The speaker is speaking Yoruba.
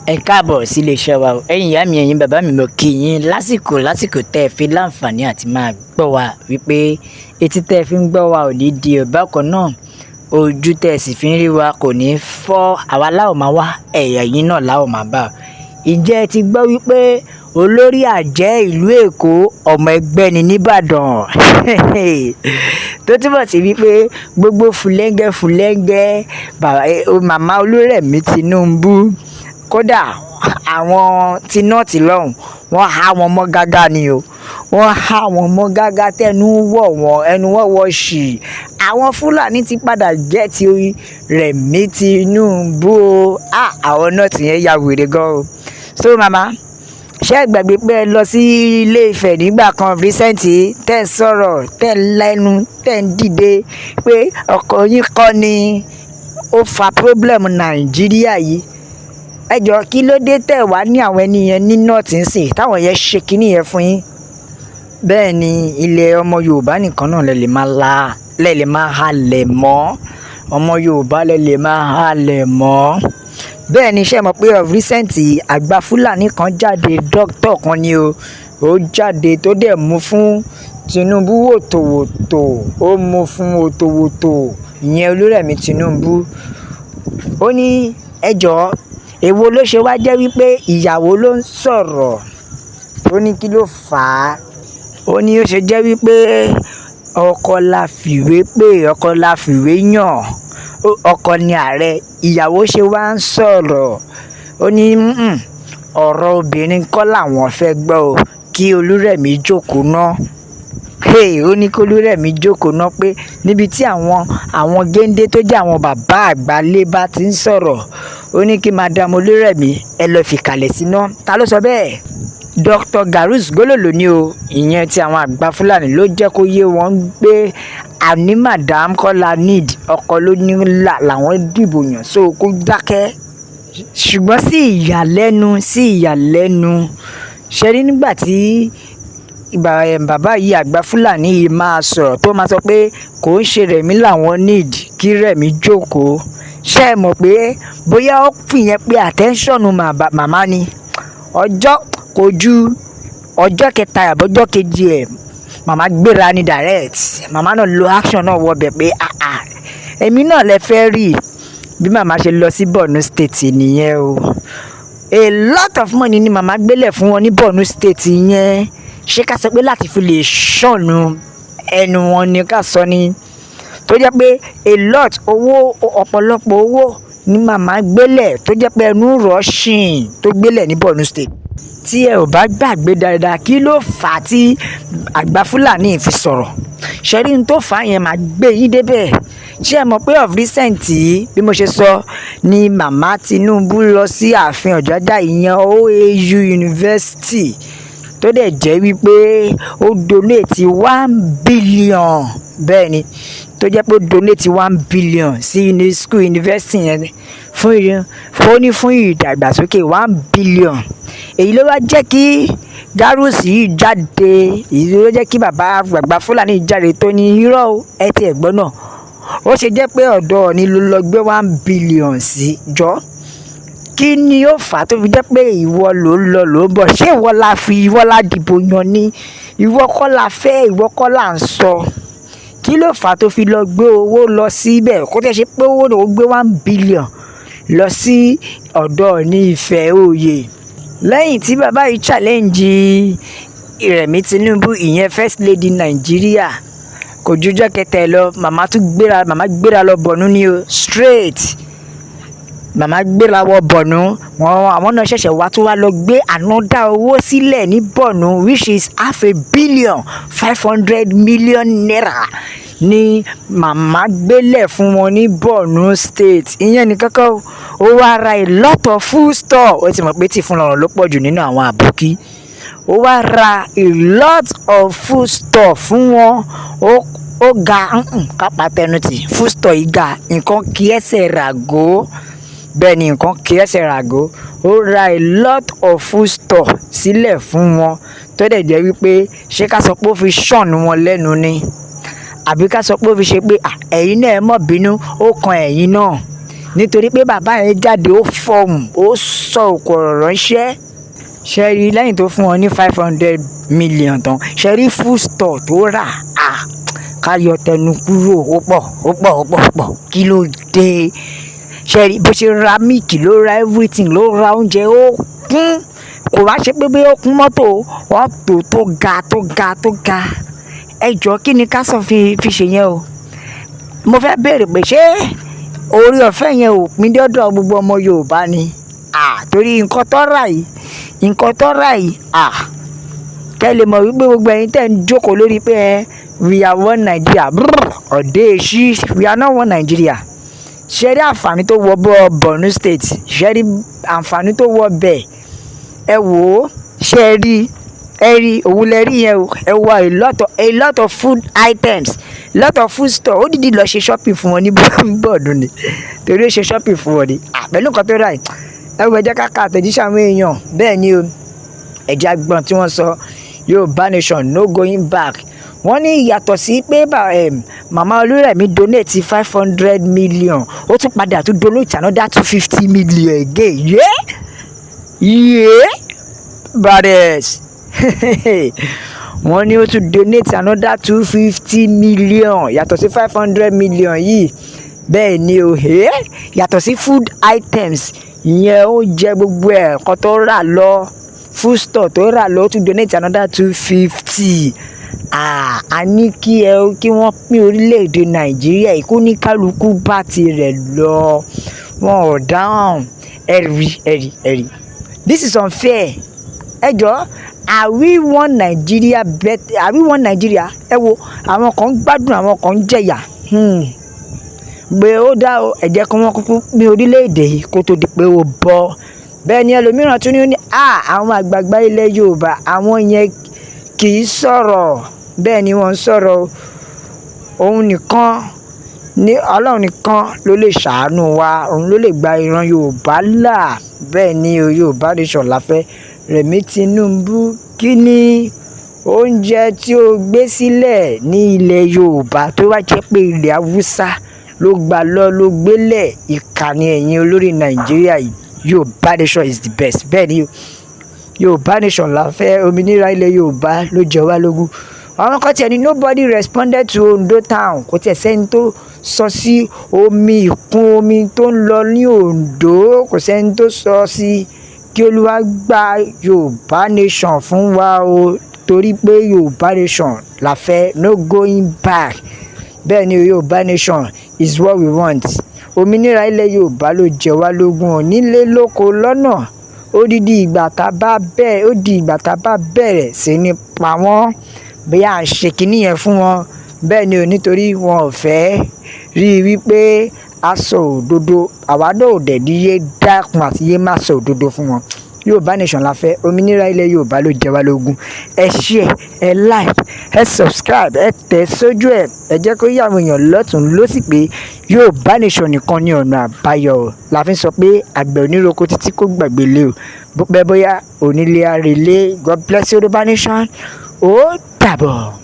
Ẹ káàbọ̀ sí iléeṣẹ́ wa o. Ẹ̀yin ìyá mi, ẹ̀yin bàbá mi, mo kí yín lásìkò tẹ́ ẹ fi láǹfààní àti máa gbọ́ wa wípé etí tẹ́ ẹ fi ń gbọ́ wa ò ní di ò bákan náà. Ojú tẹ́ ẹ sì fi ń rí wa kò ní fọ́. Àwa la ó máa wá, ẹ̀yà yín náà la ó máa bá. Ǹjẹ́ ẹ ti gbọ́ wípé olórí àjẹ́ ìlú Èkó ọmọ ẹgbẹ́ ni nìbàdàn? Tó túmọ̀ sí wípé gbogbo fùlẹ́ńgẹ́ màmá Olúrẹ̀mí Tinubu, kódà àwọn tí nọ́ọ̀tì lọ́hùn wọ́n há wọn mọ́ gágá ni o. Wọ́n há wọn mọ́ gágá tẹnu wọ̀ wọ́n, ẹnu wọ́wọ́ ṣì. Àwọn Fúlàní ti padà jẹ́ ti Remi Tinubu o. Àwọn nọ́ọ̀tì yẹn ya wèrè gan o. So màmá, ṣé ẹ gbàgbé pé ẹ lọ sí Ilé Ifẹ̀ nígbà kan recently tẹ́ ń sọ̀rọ̀, tẹ́ ń lẹ́nu, tẹ́ ń dìde pé ọkọ yín kọ́ ni ó fa problem Nàìjíríà yìí? Ẹ jọ̀ọ́ kí ló dé tẹ́ wá ní àwọn ẹni yẹn ní north ń sìn táwọn yẹn ṣe kinní yẹn fún yín? Bẹ́ẹ̀ ni ilẹ̀ ọmọ Yorùbá nìkan náà lẹ lè máa halẹ̀ mọ́. Ọmọ Yorùbá lẹ lè máa halẹ̀ mọ́. Bẹ́ẹ̀ ni ṣé mọ̀ pé of recent àgbà Fúlàní kan jáde, dókítà kan ni o. Ó jáde tó dẹ̀ mú fún Tinubu wòtòwòtò. Ó mú fún wòtòwòtò ìyẹn Olúrẹ̀mí Tinubu. Ó ní ẹ jọ̀ọ́ èwo ló ṣe wá jẹ́ wípé ìyàwó ló ń sọ̀rọ̀? Ó ní kí ló fà á? Ó ní ó ṣe jẹ́ wípé ọkọ la fìwé pè, ọkọ la fìwé yàn, ọkọ ni ààrẹ, ìyàwó ṣe wá ń sọ̀rọ̀. Ó ní ọ̀rọ̀ obìnrin kọ́ làwọn fẹ́ gbọ́ o, kí Olúrẹ̀mí jókòó ná. Ó ní kí Olúrẹ̀mí jókòó ná pé níbi tí àwọn géńdé tó jẹ́ àwọn bàbá àgbálé bá ti ń sọ̀rọ̀, ó ní kí madam Olúrẹ̀mí ẹ lọ fìkàlẹ̀ síná. Ta ló sọ bẹ́ẹ̀? Dr. Garus Gololo ni o. Ìyẹn tí àwọn àgbà Fúlàní ló jẹ́ kó yé wọn pé àní madam kọ́lá need, ọkọ ló ní làwọn dìbò yàn, so kó dákẹ́. Ṣùgbọ́n sí ìyàlẹ́nu ṣe rí nígbà tí bàbá yìí àgbà Fúlàní yìí máa sọ̀rọ̀ tó máa sọ pé kò ń ṣe Rẹ̀mí làwọn need, kí Rẹ̀mí jókòó. Ṣé ẹ mọ̀ pé bóyá ó fìyẹn pé attention màmá ni? Kò ju ọjọ́ kẹta àbọ̀jọ́ kejì ẹ̀ màmá gbéra ní direct. Màmá náà lo action náà wọ bẹ̀ pé èmi náà lẹ fẹ́ rí. Bí màmá ṣe lọ sí Borno State nìyẹn o. A lot of money ni màmá gbélẹ̀ fún wọn ní Borno State yẹn. Ṣé ká sọ pé láti fi lè ṣọ̀nù ẹnu wọn ni ká sọ ni? Tó jẹ́ pé a lot owó, ọ̀pọ̀lọpọ̀ owó ni màmá gbélẹ̀ tó jẹ́ pé ẹnu rọ̀ṣìn tó gbélẹ̀ ní Borno State. Tí ẹ ò bá gbàgbé dáadáa, kí ló fà á tí àgbà Fúlàní fi sọ̀rọ̀? Ṣẹ́rí n tó fà á yẹn máa gbé yín débẹ̀. Ṣé ẹ mọ̀ pé of recent bí mo ṣe sọ ni màmá Tinubu lọ sí ààfin Ọ̀jájá ìyẹn OAU University, tó dẹ̀ jẹ́ wípé ó donate 1 billion. Bẹ́ẹ̀ ni, tó jẹ́ pé ó donate 1 billion sí school university yẹn fún ìdàgbàsókè 1 billion. Èyí ló wá jẹ́ kí Garus yìí jáde, èyí ló jẹ́ kí bàbá àgbà Fúlàní jáde tó ní irọ́ o, ẹ ti ẹ̀gbọ́n náà. Ó ṣe jẹ́ pé ọ̀dọ̀ ni ló lọ gbé 1 billion sí jọ. Kí ni ó fà á tó fi jẹ́ pé ìwọ ló ń lọ ló ń bọ̀? Ṣé ìwọ la dìbò yan ni? Ìwọ kọ́ la fẹ́, ìwọ kọ́ la ń sọ. Kí ló fà á tó fi lọ gbé owó lọ síbẹ̀? Kó tẹ́ ṣe pé owó ló gbé 1 billion lọ sí ọ̀dọ̀ ní Ifẹ̀ Oyè. Lẹ́yìn tí bàbá yìí challenge Rẹ̀mí Tinubu, ìyẹn first lady Nàìjíríà, kò jújọ́ kẹtẹ lọ, màmá gbéra lọ Borno ni o, straight. Màmá gbéra wọ Borno, àwọn náà ṣẹ̀ṣẹ̀ wá tó wá lọ gbé another owó sílẹ̀ ní Borno, which is 500 million, 500 million naira ni màmá gbélẹ̀ fún wọn ní Borno State. Ìyẹn ní kankan ó wá ra a lot of food store. Ó ti mọ̀ pé tí fún lọ́rọ̀ ló pọ̀ jù nínú àwọn àbókí. Ó wá ra a lot of food store fún wọn. Ó ga kápá tẹnutì, food store yìí ga, nǹkan kì í ẹsẹ̀ ràgó. Bẹ́ẹ̀ ni, nǹkan kì í ẹsẹ̀ ràgó. Ó ra a lot of food store sílẹ̀ fún wọn, tó dẹ̀ jẹ́ wípé ṣé ká sọ pé ó fi ṣọ̀nù wọn lẹ́nu ni? Àbí ká sọ pé ó fi ṣe pé ẹ̀yin náà ẹ mọ̀ bínú, ó kan ẹ̀yin náà. nítorí pé bàbá yẹn jáde ó fọhùn ó sọ òkò ọ̀rọ̀ ránṣẹ́. Ṣé rí lẹ́yìn tó fún wọn ní 500 million tán, ṣé rí food store tó rà ká yọ tẹnu kúrò ó pọ̀ kí ló dé? Ṣé rí bó ṣe ra míìkì ló ra everything ló ra oúnjẹ ó kún, kò wá ṣe pé bí ó kún mọ́tò wọ́n tó ga. Ẹ jọ̀ọ́ kí ni ká sọ fi ṣe yẹn o? Mo fẹ́ béèrè pé ṣé orí ọ̀fẹ́ yẹn ò pín dọ́dọ̀ gbogbo ọmọ Yorùbá ni? Torí nǹkan tó rà yìí kẹ́ lè mọ̀ wípé gbogbo ẹ̀yin tẹ́ ń jókòó lórí pé we are one Nigeria ọ̀dẹ́ èṣí, we are not one Nigeria. Ṣé rí àǹfààní tó wọ Borno State, ṣé rí àǹfààní tó wọ bẹ́ẹ̀, ẹ wò ó, ṣé rí òun lẹ rí yẹn o, ẹ wá a lot of food items, lot of food store. Ó dìdí lọ ṣe shopping fún wọn ní bọ́ọ̀dù ni, torí ó ṣe shopping fún wọn ni pẹ̀lú nǹkan tó rà yìí. Ẹ wò, ẹ jẹ́ ká ka àtẹ̀jíṣẹ́ àwọn èèyàn. Bẹ́ẹ̀ ni o, ẹ̀jẹ̀ agbọ̀n tí wọ́n sọ Yorùbá nation no going back. Wọ́n ní yàtọ̀ sí pé màmá Olúrẹ̀mí donate 500 million, ó tún padà tún donate another 250 million again. Brothers. Wọ́n ní ó tún donate another 250 million yàtọ̀ sí 500 million yìí. Bẹ́ẹ̀ ni o, yàtọ̀ sí food items, ìyẹn oúnjẹ gbogbo ẹ̀ kan tó rà lọ, food store tó rà lọ, ó tún donate another 250. A ní kí wọ́n pín orílẹ̀-èdè Nàìjíríà yìí kó ní kálukú bá tirẹ̀ lọ, wọn ò dáhùn. Ẹ̀rí this is unfair. Ẹ jọ̀ọ́, are we one Nigeria better? Are we one Nigeria? Ẹ wo, àwọn kan ń gbádùn àwọn kan ń jẹ̀yà. Gbé ó dá o, ẹ jẹ́ kí wọ́n kúkú pín orílẹ̀-èdè yìí kó tó di pé ó bọ́. Bẹ́ẹ̀ ni ẹlòmíràn tún ní àwọn àgbààgbà ilẹ̀ Yorùbá àwọn yẹn kì í sọ̀rọ̀. Bẹ́ẹ̀ ni wọ́n ń sọ̀rọ̀. Òun nìkan ní Ọlọ́run nìkan ló lè ṣàánú wa, òun ló lè gba ìran Yorùbá là. Bẹ́ẹ̀ ni o, Yorùbá nation la fẹ́. Remi Tinubu, kí ni oúnjẹ tí ó gbé sílẹ̀ ní ilẹ̀ Yorùbá tó wá jẹ́ pé ilẹ̀ Haúsá ló gbà lọ ló gbélẹ̀? Ìkànnì ẹ̀yin olórí Nàìjíríà yìí, Yorùbá nation is the best. Bẹ́ẹ̀ ni Yorùbá nation la fẹ́, òmìnira ilẹ̀ Yorùbá ló jẹ wá lógún. Àwọn kan tiẹ̀ ní nobody responded to Ondo town, kò tiẹ̀ sẹ́ni tó sọ sí omi ìkún omi tó ń lọ ní Ondo, kò sẹ́ni tó sọ sí. Kí Olúwa gba Yorùbá nation fún wa o, torí pé Yorùbá nation la fẹ́, no going back. Bẹ́ẹ̀ ni Yorùbá nation is what we want. Òmìnira ilẹ̀ Yorùbá ló jẹ wá lógún, onílé lóko lọ́nà. Ó di ìgbà tá bá bẹ̀rẹ̀ sí ní pa wọ́n, bí à ń ṣe kinní yẹn fún wọn. Bẹ́ẹ̀ ni o, nítorí wọn ò fẹ́ rí wípé a sọ òdodo, àwa náà ò dẹ̀ ní yé dákun àti yé má sọ òdodo fún wọn. Yorùbá nation la fẹ́, òmìnira ilẹ̀ Yorùbá ló jẹ wá lógún. Ẹ share, ẹ like, ẹ subscribe, ẹ tẹ̀ sójú ẹ̀, ẹ jẹ́ kó yá àwọn èèyàn lọ́tùn lósì pé Yorùbá nation nìkan ní ọ̀nà àbáyọ. La fi ń sọ pé àgbẹ̀ oníroko títí kó gbàgbé lé o, bó pẹ́ bóyá onílé arèlé. God bless Yorùbá nation. Ó dàbọ̀.